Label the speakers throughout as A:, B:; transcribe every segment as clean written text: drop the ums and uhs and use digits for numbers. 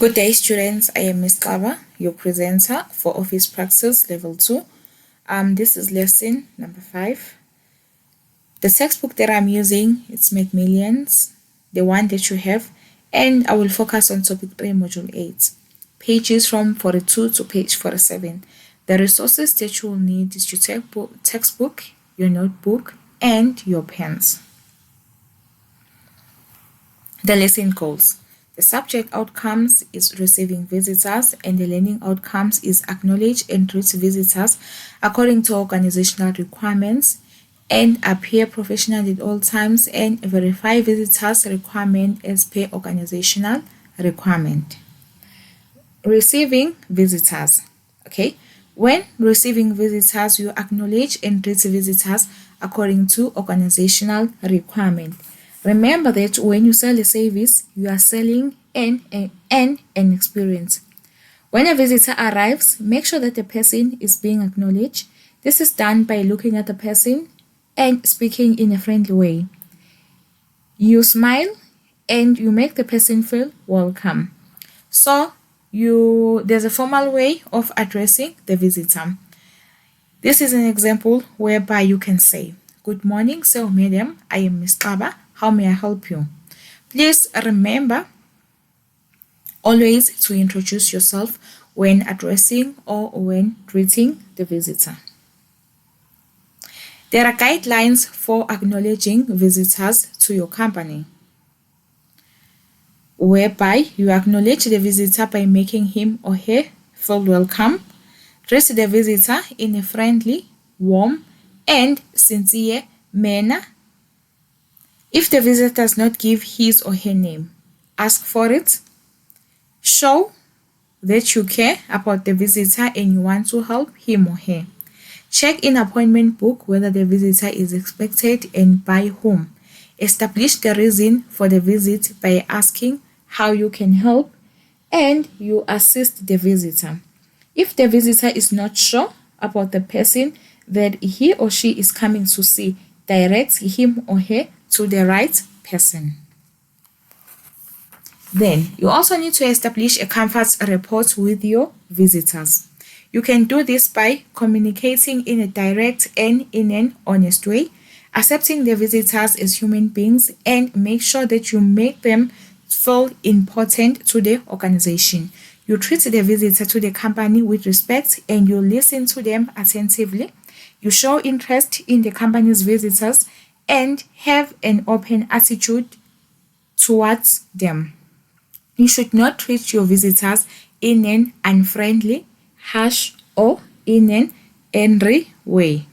A: Good day, students. I am Miss Xaba, your presenter for Office Praxis Level 2. This is lesson number 5. The textbook that I'm using is Macmillan's, the one that you have, and I will focus on topic 3, module 8, pages from 42 to page 47. The resources that you will need is your textbook, your notebook, and your pens. The lesson goals. The subject outcomes is receiving visitors, and the learning outcomes is acknowledge and treat visitors according to organizational requirements and appear professional at all times and verify visitors' requirement as per organizational requirement. Receiving visitors. Okay. When receiving visitors, you acknowledge and treat visitors according to organizational requirement. Remember that when you sell a service, you are selling an experience. When a visitor arrives, make sure that the person is being acknowledged. This is done by looking at the person and speaking in a friendly way. You smile and you make the person feel welcome. So there's a formal way of addressing the visitor. This is an example whereby you can say, "Good morning, sir, madam. I am Miss Xaba. How may I help you?" Please remember always to introduce yourself when addressing or when greeting the visitor. There are guidelines for acknowledging visitors to your company, whereby you acknowledge the visitor by making him or her feel welcome. Dress the visitor in a friendly, warm, and sincere manner. If the visitor does not give his or her name, ask for it. Show that you care about the visitor and you want to help him or her. Check in appointment book whether the visitor is expected and by whom. Establish the reason for the visit by asking how you can help, and you assist the visitor. If the visitor is not sure about the person that he or she is coming to see, direct him or her to the right person. Then you also need to establish a comfort report with your visitors. You can do this by communicating in a direct and in an honest way, accepting the visitors as human beings, and make sure that you make them feel important to the organization. You treat the visitor to the company with respect and you listen to them attentively. You show interest in the company's visitors and have an open attitude towards them. You should not treat your visitors in an unfriendly, harsh, or in an angry way.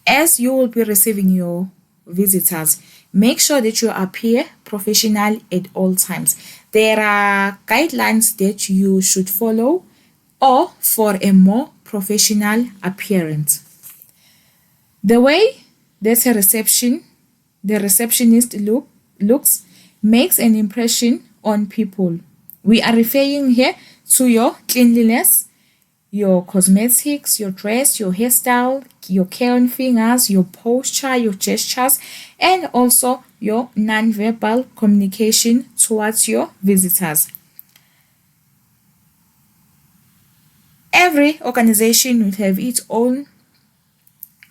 A: As you will be receiving your visitors, make sure that you appear professional at all times. There are guidelines that you should follow or for a more professional appearance. The way that the receptionist looks makes an impression on people. We are referring here to your cleanliness, your cosmetics, your dress, your hairstyle, your care on fingers, your posture, your gestures, and also your non-verbal communication towards your visitors. Every organization will have its own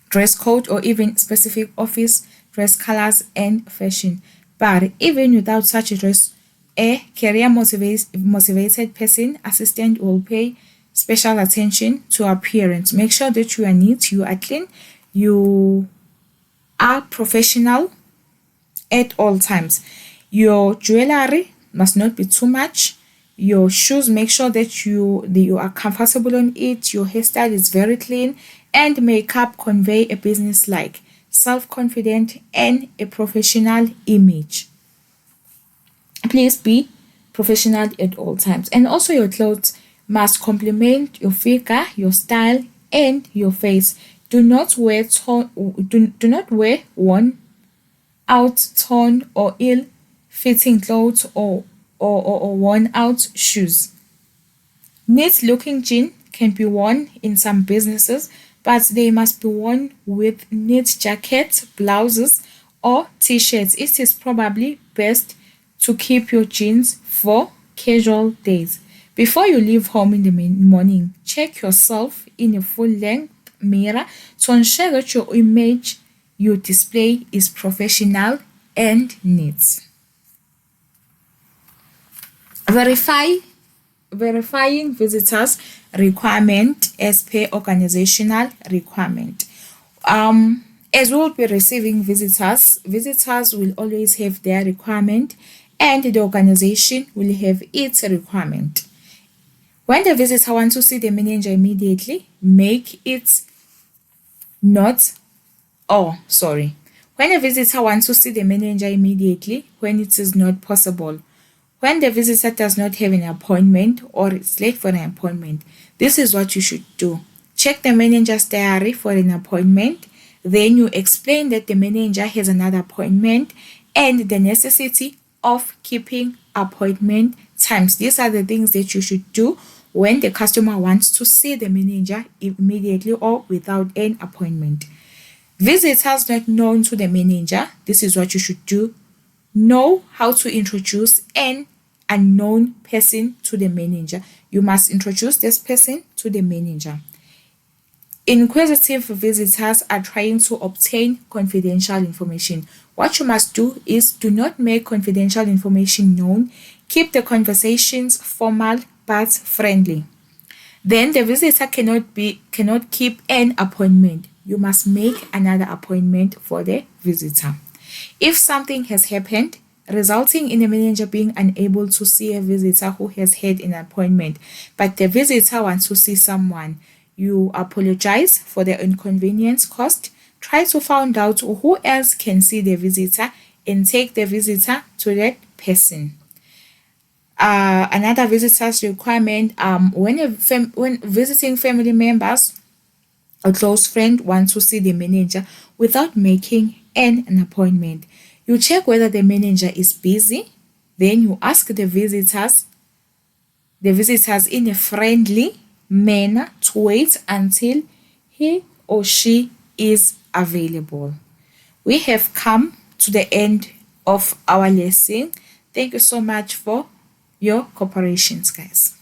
A: dress code or even specific office dress colors and fashion. But even without such a dress, a career motivated person assistant will pay special attention to appearance. Make sure that you are neat, you are clean, you are professional at all times. Your jewelry must not be too much. Your shoes, make sure that you are comfortable on it. Your hairstyle is very clean, and makeup convey a business-like, self-confident, and a professional image. Please be professional at all times. And also your clothes must complement your figure, your style, and your face. Do not wear worn out, torn, or ill-fitting clothes or worn out shoes. Neat looking jeans can be worn in some businesses, but they must be worn with neat jackets, blouses, or t-shirts. It is probably best to keep your jeans for casual days. Before you leave home in the morning, check yourself in a full length mirror to ensure that your image you display is professional and neat. Verify Verifying visitors requirement as per organizational requirement. As we will be receiving visitors, visitors will always have their requirement and the organization will have its requirement. When the visitor wants to see the manager immediately, make it not, oh, sorry. When a visitor wants to see the manager immediately, when it is not possible, when the visitor does not have an appointment or is late for an appointment, this is what you should do. Check the manager's diary for an appointment. Then you explain that the manager has another appointment and the necessity of keeping appointment times. These are the things that you should do when the customer wants to see the manager immediately or without an appointment. Visitors not known to the manager, this is what you should do. Know how to introduce an unknown person to the manager. You must introduce this person to the manager. Inquisitive visitors are trying to obtain confidential information. What you must do is do not make confidential information known. Keep the conversations formal but friendly. Then the visitor cannot keep an appointment. You must make another appointment for the visitor. If something has happened resulting in the manager being unable to see a visitor who has had an appointment, but the visitor wants to see someone, you apologize for the inconvenience caused. Try to find out who else can see the visitor and take the visitor to that person. Another visitor's requirement, when visiting family members, a close friend wants to see the manager without making an appointment. You check whether the manager is busy. Then you ask the visitors in a friendly manner to wait until he or she is available. We have come to the end of our lesson. Thank you so much for your cooperations, guys.